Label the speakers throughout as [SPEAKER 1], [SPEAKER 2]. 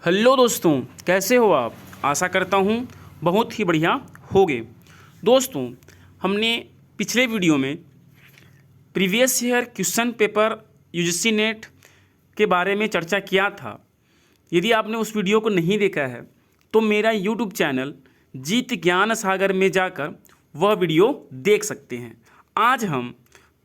[SPEAKER 1] Hello दोस्तों, कैसे हो आप। आशा करता हूँ बहुत ही बढ़िया होगे। दोस्तों, हमने पिछले वीडियो में previous year question paper UGC net के बारे में चर्चा किया था। यदि आपने उस वीडियो को नहीं देखा है तो मेरा यूट्यूब चैनल जीत ज्ञान सागर में जाकर वह वीडियो देख सकते हैं। आज हम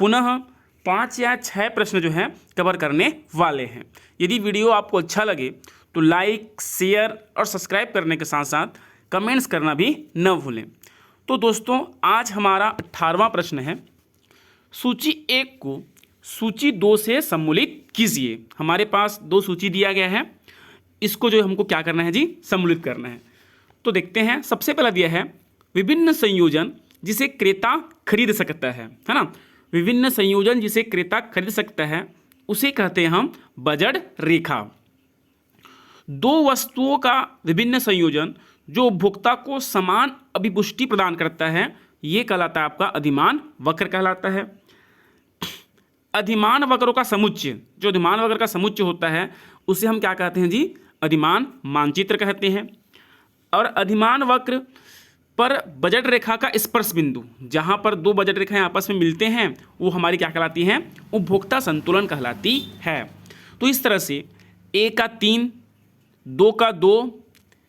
[SPEAKER 1] पुनः 5 या 6 प्रश्न जो हैं कवर करने वाले हैं। यदि वीडियो आपको अच्छा लगे तो लाइक, शेयर और सब्सक्राइब करने के साथ साथ कमेंट्स करना भी न भूलें। तो दोस्तों, आज हमारा 18वां प्रश्न है, सूची 1 को सूची 2 से सम्मिलित कीजिए। हमारे पास 2 सूची दिया गया है, इसको जो हमको क्या करना है जी, सम्मिलित करना है। तो देखते हैं। सबसे पहला दिया है विभिन्न संयोजन जिसे क्रेता खरीद सकता है ना। विभिन्न संयोजन जिसे क्रेता खरीद सकता है उसे कहते हैं हम बजट रेखा। 2 वस्तुओं का विभिन्न संयोजन जो उपभोक्ता को समान अभिपुष्टि प्रदान करता है ये कहलाता है आपका अधिमान वक्र कहलाता है। अधिमान वक्रों का समुच्चय, जो अधिमान वक्र का समुच्चय होता है उसे हम क्या कहते हैं जी, अधिमान मानचित्र कहते हैं। और अधिमान वक्र पर बजट रेखा का स्पर्श बिंदु, जहां पर 2 बजट रेखाएं आपस में मिलते हैं वो हमारी क्या कहलाती हैं, उपभोक्ता संतुलन कहलाती है। तो इस तरह से ए का 3, 2 का 2,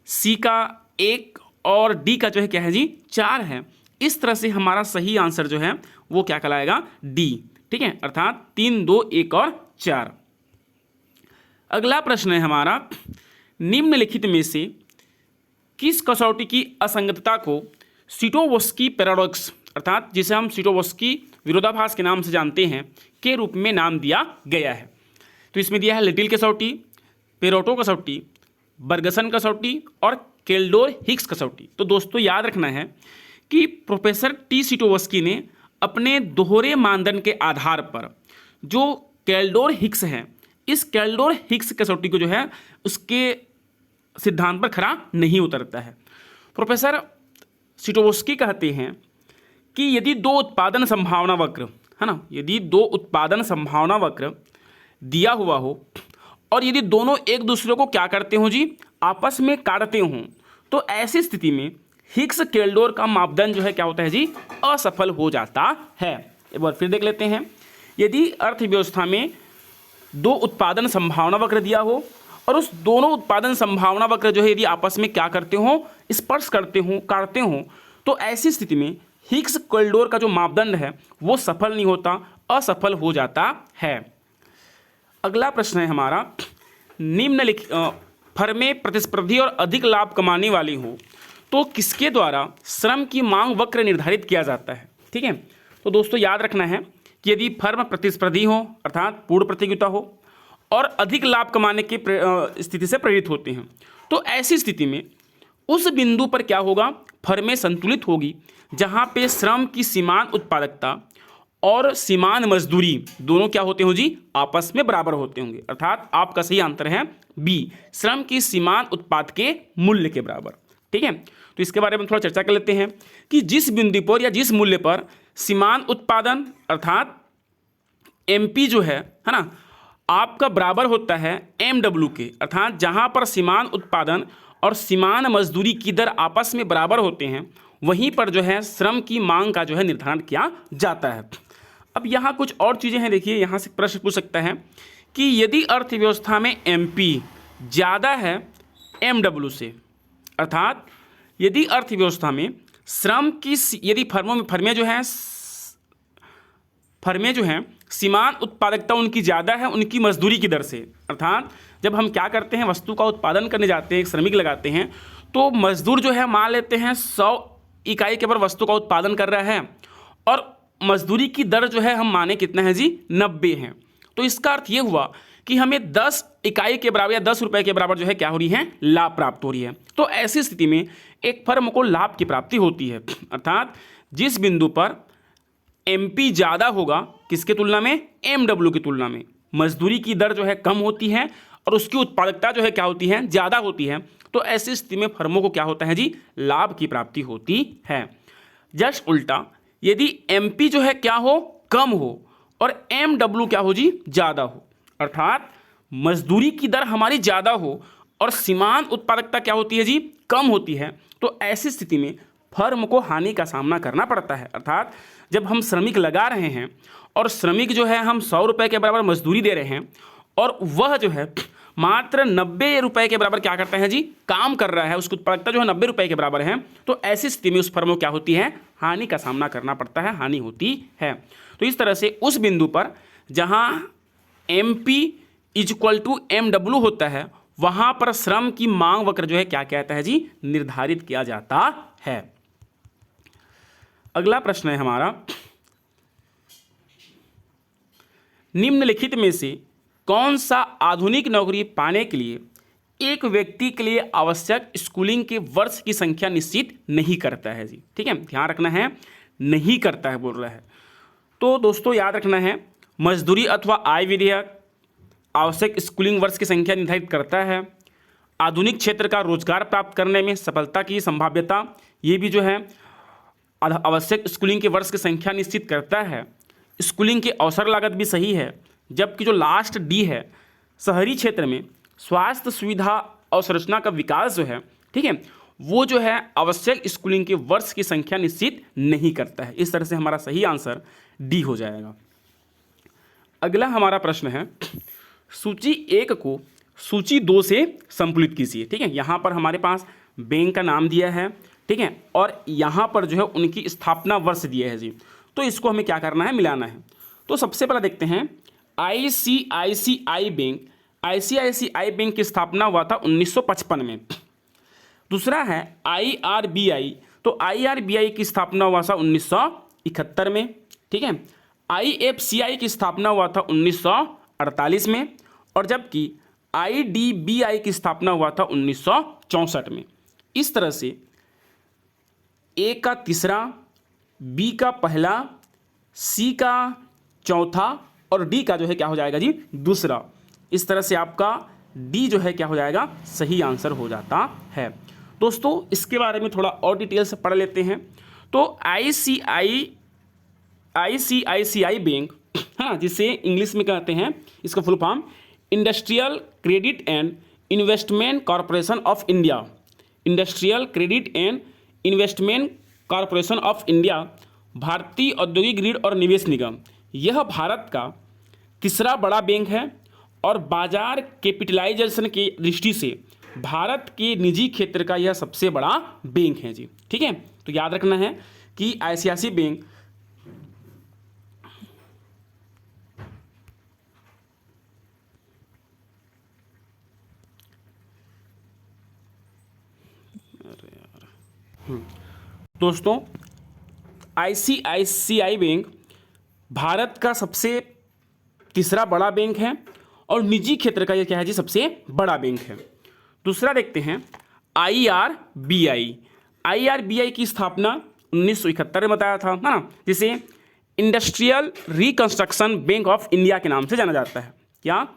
[SPEAKER 1] सी का 1 और डी का जो है क्या है जी, 4 है। इस तरह से हमारा सही आंसर जो है वो क्या कहलाएगा, डी। ठीक है, अर्थात 3, 2, 1 और 4। अगला प्रश्न है हमारा, निम्नलिखित में से किस कसौटी की असंगतता को सीटोवस्की पैराडॉक्स, अर्थात जिसे हम सीटोवस्की विरोधाभास के नाम से जानते हैं, के रूप में नाम दिया गया है। तो इसमें दिया है लिटिल कसौटी, पेरोटो कसौटी, बर्गसन कसौटी और केल्डोर हिक्स कसौटी। तो दोस्तों याद रखना है कि प्रोफेसर टी सीटोवस्की ने अपने दोहरे मानदंड के आधार पर जो केल्डोर हिक्स है, इस केल्डोर हिक्स कसौटी को जो है उसके सिद्धांत पर खरा नहीं उतरता है। प्रोफेसर सीटोवस्की कहते हैं कि यदि 2 उत्पादन संभावना वक्र है ना, यदि 2 उत्पादन संभावना वक्र दिया हुआ हो और यदि दोनों एक दूसरे को क्या करते हो जी, आपस में काटते हों, तो ऐसी स्थिति में हिक्स केल्डोर का मापदंड जो है क्या होता है जी, असफल हो जाता है। एक बार फिर देख लेते हैं। यदि अर्थव्यवस्था में 2 उत्पादन संभावना वक्र दिया हो और उस दोनों उत्पादन संभावना वक्र जो है यदि आपस में क्या करते हो, स्पर्श करते हो, काटते हो, तो ऐसी स्थिति में हिक्स केल्डोर का जो मापदंड है वो सफल नहीं होता, असफल हो जाता है। अगला प्रश्न है हमारा, निम्नलिखित फर्में प्रतिस्पर्धी और अधिक लाभ कमाने वाली हो तो किसके द्वारा श्रम की मांग वक्र निर्धारित किया जाता है। ठीक है, तो दोस्तों याद रखना है कि यदि फर्म प्रतिस्पर्धी हो अर्थात पूर्ण प्रतियोगिता हो और अधिक लाभ कमाने की स्थिति से प्रेरित होते हैं, तो ऐसी स्थिति में उस बिंदु पर क्या होगा, फर्में संतुलित होगी जहां पे श्रम की समान उत्पादकता और समान मजदूरी दोनों क्या होते हो जी, आपस में बराबर होते होंगे। अर्थात आपका सही आंसर है बी, श्रम की समान उत्पाद के मूल्य के बराबर। ठीक है, तो इसके बारे में थोड़ा चर्चा कर लेते हैं कि जिस बिंदु पर या जिस मूल्य पर समान उत्पादन अर्थात एमपी जो है ना, आपका बराबर होता है एमडब्ल्यू के, अर्थात जहां पर समान उत्पादन और समान मजदूरी की दर आपस में बराबर होते हैं वहीं पर जो है श्रम की मांग का जो है निर्धारण किया जाता है। अब यहाँ कुछ और चीज़ें हैं। देखिए, यहाँ से प्रश्न पूछ सकता है कि यदि अर्थव्यवस्था में एमपी ज़्यादा है एमडब्ल्यू से, अर्थात यदि अर्थव्यवस्था में श्रम की यदि फर्में जो हैं समान उत्पादकता उनकी ज़्यादा है उनकी मजदूरी की दर से, अर्थात जब हम क्या करते हैं, वस्तु का उत्पादन करने जाते हैं, एक श्रमिक लगाते हैं, तो मजदूर जो है मान लेते हैं 100 इकाई के पर वस्तु का उत्पादन कर रहा है और मजदूरी की दर जो है हम माने कितना है जी, 90 है। तो इसका अर्थ ये हुआ कि हमें 10 इकाई के बराबर या 10 रुपये के बराबर जो है क्या हो रही है, लाभ प्राप्त हो रही है। तो ऐसी स्थिति में एक फर्म को लाभ की प्राप्ति होती है, अर्थात जिस बिंदु पर एमपी ज़्यादा होगा किसके तुलना में, एमडब्ल्यू की तुलना में, मजदूरी की दर जो है कम होती है और उसकी उत्पादकता जो है क्या होती है, ज़्यादा होती है। तो ऐसी स्थिति में फर्मों को क्या होता है जी, लाभ की प्राप्ति होती है। जस्ट उल्टा यदि एमपी जो है क्या हो, कम हो और एमडब्ल्यू क्या हो जी, ज़्यादा हो, अर्थात मजदूरी की दर हमारी ज़्यादा हो और सीमांत उत्पादकता क्या होती है जी, कम होती है, तो ऐसी स्थिति में फर्म को हानि का सामना करना पड़ता है। अर्थात जब हम श्रमिक लगा रहे हैं और श्रमिक जो है हम 100 रुपये के बराबर मजदूरी दे रहे हैं और वह जो है मात्र 90 रुपये के बराबर क्या करता है जी, काम कर रहा है, उसकी उत्पादकता जो है 90 रुपये के बराबर है, तो ऐसी स्थिति में उस फर्म को क्या होती है, हानि का सामना करना पड़ता है, हानि होती है। तो इस तरह से उस बिंदु पर जहां MP = MW होता है, वहां पर श्रम की मांग वक्र जो है क्या कहता है जी, निर्धारित किया जाता है। अगला प्रश्न है हमारा, निम्नलिखित में से कौन सा आधुनिक नौकरी पाने के लिए एक व्यक्ति के लिए आवश्यक स्कूलिंग के वर्ष की संख्या निश्चित नहीं करता है जी। ठीक है, ध्यान रखना है, नहीं करता है बोल रहा है। तो दोस्तों याद रखना है, मजदूरी अथवा आय विधेयक आवश्यक स्कूलिंग वर्ष की संख्या निर्धारित करता है। आधुनिक क्षेत्र का रोजगार प्राप्त करने में सफलता की संभाव्यता, ये भी जो है आवश्यक स्कूलिंग के वर्ष की संख्या निश्चित करता है। स्कूलिंग की अवसर लागत भी सही है, जबकि जो लास्ट D है, शहरी क्षेत्र में स्वास्थ्य सुविधा और संरचना का विकास जो है, ठीक है, वो जो है आवश्यक स्कूलिंग के वर्ष की संख्या निश्चित नहीं करता है। इस तरह से हमारा सही आंसर D हो जाएगा। अगला हमारा प्रश्न है, सूची 1 को सूची 2 से संतुलित कीजिए। ठीक है, यहाँ पर हमारे पास बैंक का नाम दिया है, ठीक है, और यहाँ पर जो है उनकी स्थापना वर्ष दिया है जी। तो इसको हमें क्या करना है, मिलाना है। तो सबसे पहले देखते हैं, ICICI बैंक की स्थापना हुआ था 1955 में। दूसरा है IRBI, तो IRBI की स्थापना हुआ था 1971 में। ठीक है, IFCI की स्थापना हुआ था 1948 में, और जबकि IDBI की स्थापना हुआ था 1964 में। इस तरह से A का तीसरा, B का पहला, C का चौथा और D का जो है क्या हो जाएगा जी, दूसरा। इस तरह से आपका D जो है क्या हो जाएगा, सही आंसर हो जाता है। दोस्तों इसके बारे में थोड़ा और डिटेल से पढ़ लेते हैं। तो ICICI बैंक है ना, जिसे इंग्लिश में कहते हैं, इसका full form industrial credit and investment corporation of India. Industrial credit and investment corporation of India, भारतीय औद्योगिक ऋण और निवेश निगम, यह भारत का तीसरा बड़ा बैंक है और बाजार कैपिटलाइजेशन की दृष्टि से भारत के निजी क्षेत्र का यह सबसे बड़ा बैंक है जी। ठीक है, तो याद रखना है कि ICICI बैंक दोस्तों ICICI बैंक भारत का सबसे तीसरा बड़ा बैंक है और निजी क्षेत्र का यह क्या है जी, सबसे बड़ा बैंक है। दूसरा देखते हैं IRBI की स्थापना 1971 में बताया था ना, जिसे industrial reconstruction bank of India के नाम से जाना जाता है। क्या,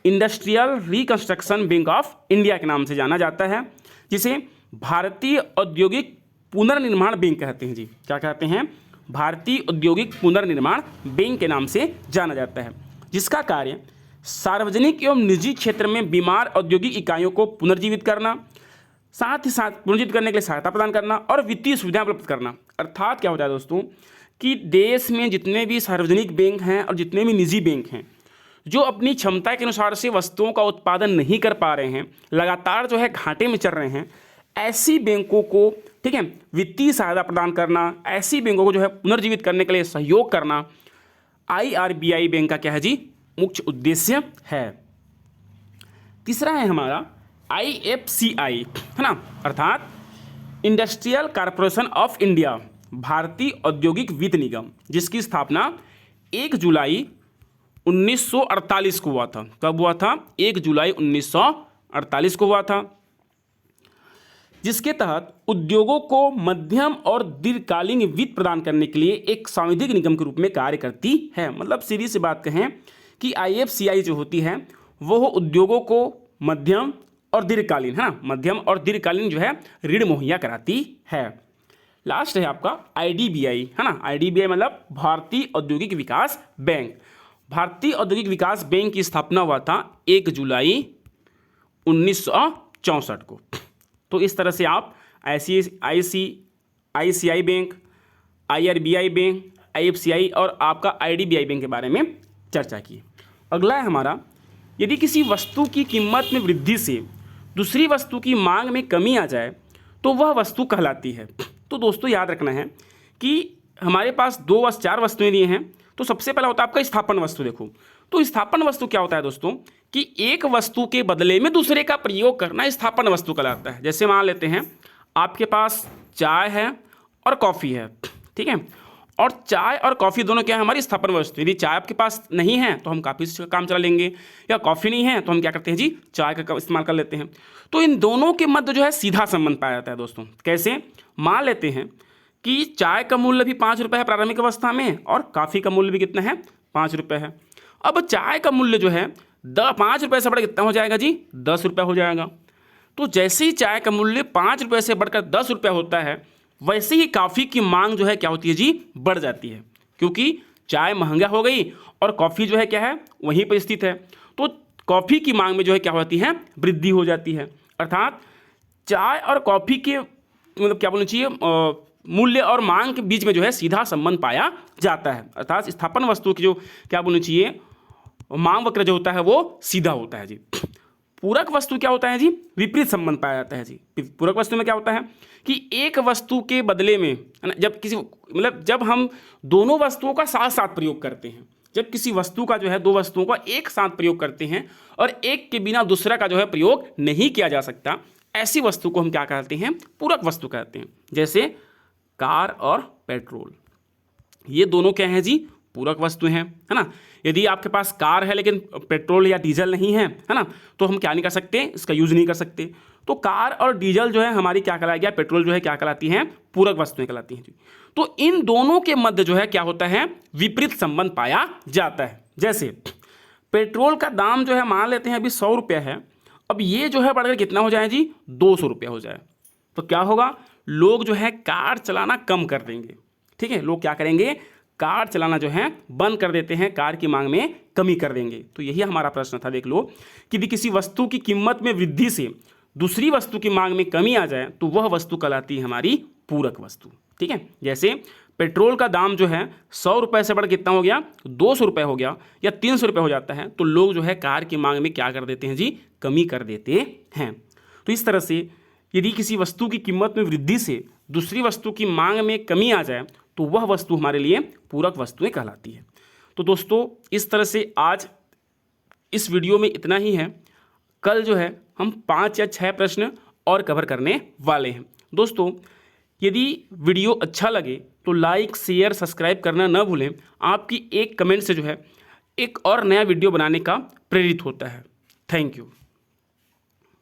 [SPEAKER 1] industrial reconstruction bank of India के नाम से जाना जाता है, जिसे भारतीय औद्योगिक पुनर्निर्माण बैंक कहते हैं जी। क्या कहते हैं, भारतीय औद्योगिक पुनर्निर्माण बैंक के नाम से जाना जाता है, जिसका कार्य सार्वजनिक एवं निजी क्षेत्र में बीमार औद्योगिक इकाइयों को पुनर्जीवित करना, साथ ही साथ पुनर्जीवित करने के लिए सहायता प्रदान करना और वित्तीय सुविधाएं उपलब्ध करना। अर्थात क्या होता है दोस्तों कि देश में जितने भी सार्वजनिक बैंक हैं और जितने भी निजी बैंक हैं, जो अपनी क्षमता के अनुसार से वस्तुओं का उत्पादन नहीं कर पा रहे हैं, लगातार जो है घाटे में चल रहे हैं, ऐसी बैंकों को, ठीक है, वित्तीय सहायता प्रदान करना, ऐसी बैंकों को जो है पुनर्जीवित करने के लिए सहयोग करना IRBI बैंक का क्या है जी, मुख्य उद्देश्य है। तीसरा है हमारा IFCI, है ना, अर्थात इंडस्ट्रियल कॉरपोरेशन ऑफ इंडिया, भारतीय औद्योगिक वित्त निगम, जिसकी स्थापना 1 जुलाई 1948 को हुआ था। कब हुआ था, 1 जुलाई 1948 को हुआ था, जिसके तहत उद्योगों को मध्यम और दीर्घकालीन वित्त प्रदान करने के लिए एक सांविधिक निगम के रूप में कार्य करती है। मतलब सीधी सी बात कहें कि IFCI जो होती है वो उद्योगों को मध्यम और दीर्घकालीन, है ना, मध्यम और दीर्घकालीन जो है ऋण मुहैया कराती है। लास्ट है आपका IDBI, है ना, IDBI मतलब भारतीय औद्योगिक विकास बैंक। भारतीय औद्योगिक विकास बैंक की स्थापना हुआ था 1 जुलाई 64 को। तो इस तरह से आप ICICI bank, IRBI bank, IFCI और आपका IDBI बैंक के बारे में चर्चा की। अगला है हमारा, यदि किसी वस्तु की कीमत में वृद्धि से दूसरी वस्तु की मांग में कमी आ जाए तो वह वस्तु कहलाती है। तो दोस्तों याद रखना है कि हमारे पास 4 वस्तुएं दिए हैं। तो सबसे पहला होता है आपका स्थापन वस्तु। देखो, तो स्थापन वस्तु क्या होता है दोस्तों कि एक वस्तु के बदले में दूसरे का प्रयोग करना स्थापन वस्तु कहलाता है। जैसे मान लेते हैं आपके पास चाय है और कॉफ़ी है, ठीक है, और चाय और कॉफ़ी दोनों क्या है, हमारी स्थापन वस्तु। यदि चाय आपके पास नहीं है तो हम कॉफ़ी से काम चला लेंगे, या कॉफ़ी नहीं है तो हम क्या करते हैं जी, चाय का इस्तेमाल कर लेते हैं। तो इन दोनों के मध्य जो है सीधा संबंध पाया जाता है दोस्तों। कैसे? मान लेते हैं कि चाय का मूल्य भी 5 रुपये है प्रारंभिक अवस्था में, और कॉफ़ी का मूल्य भी कितना है, 5 रुपये है। अब चाय का मूल्य जो है 5 रुपये से बढ़कर कितना हो जाएगा जी, 10 रुपये हो जाएगा। तो जैसे ही चाय का मूल्य 5 रुपये से बढ़कर 10 रुपये होता है, वैसे ही कॉफ़ी की मांग जो है क्या होती है जी, बढ़ जाती है, क्योंकि चाय महंगा हो गई और कॉफ़ी जो है क्या है, वहीं पर स्थित है। तो कॉफ़ी की मांग में जो है क्या होती है, वृद्धि हो जाती है। अर्थात चाय और कॉफ़ी के मतलब क्या बोलना चाहिए, मूल्य और मांग के बीच में जो है सीधा संबंध पाया जाता है। अर्थात स्थापन वस्तु की जो क्या बोलना चाहिए, मांग वक्र जो होता है वो सीधा होता है जी। पूरक वस्तु क्या होता है जी, विपरीत संबंध पाया जाता है जी। पूरक वस्तु में क्या होता है कि एक वस्तु के बदले में, है ना, जब हम दोनों वस्तुओं का साथ साथ प्रयोग करते हैं, जब किसी वस्तु का जो है 2 वस्तुओं का एक साथ प्रयोग करते हैं और एक के बिना दूसरा का जो है प्रयोग नहीं किया जा सकता, ऐसी वस्तु को हम क्या कहते हैं, पूरक वस्तु कहते हैं। जैसे कार और पेट्रोल, ये दोनों क्या हैं जी, पूरक वस्तु हैं, है ना। यदि आपके पास कार है लेकिन पेट्रोल या डीजल नहीं है, है ना, तो हम क्या नहीं कर सकते, इसका यूज़ नहीं कर सकते। तो कार और डीजल जो है हमारी क्या कहलाया गया, पेट्रोल जो है क्या कहलाती हैं, पूरक वस्तुएं कहलाती हैं जी। तो इन दोनों के मध्य जो है क्या होता है, विपरीत संबंध पाया जाता है। जैसे पेट्रोल का दाम जो है मान लेते हैं अभी 100 रुपये है, अब ये जो है बढ़कर कितना हो जाए जी, 200 रुपये हो जाए, तो क्या होगा, लोग जो है कार चलाना कम कर देंगे। ठीक है, लोग क्या करेंगे, कार चलाना जो है बंद कर देते हैं, कार की मांग में कमी कर देंगे। तो यही हमारा प्रश्न था। देख लो कि यदि किसी वस्तु की कीमत में वृद्धि से दूसरी वस्तु की मांग में कमी आ जाए तो वह वस्तु कहलाती है हमारी पूरक वस्तु। ठीक है, जैसे पेट्रोल का दाम जो है 100 रुपये से बढ़ कितना हो गया, 200 रुपये हो गया या 300 रुपये हो जाता है, तो लोग जो है कार की मांग में क्या कर देते हैं जी, कमी कर देते हैं। तो इस तरह से यदि किसी वस्तु की कीमत में वृद्धि से दूसरी वस्तु की मांग में कमी आ जाए तो वह वस्तु हमारे लिए पूरक वस्तुएं कहलाती है। तो दोस्तों इस तरह से आज इस वीडियो में इतना ही है। कल जो है हम 5 या 6 प्रश्न और कवर करने वाले हैं। दोस्तों यदि वीडियो अच्छा लगे तो लाइक, शेयर, सब्सक्राइब करना न भूलें। आपकी एक कमेंट से जो है एक और नया वीडियो बनाने का प्रेरित होता है। Thank you.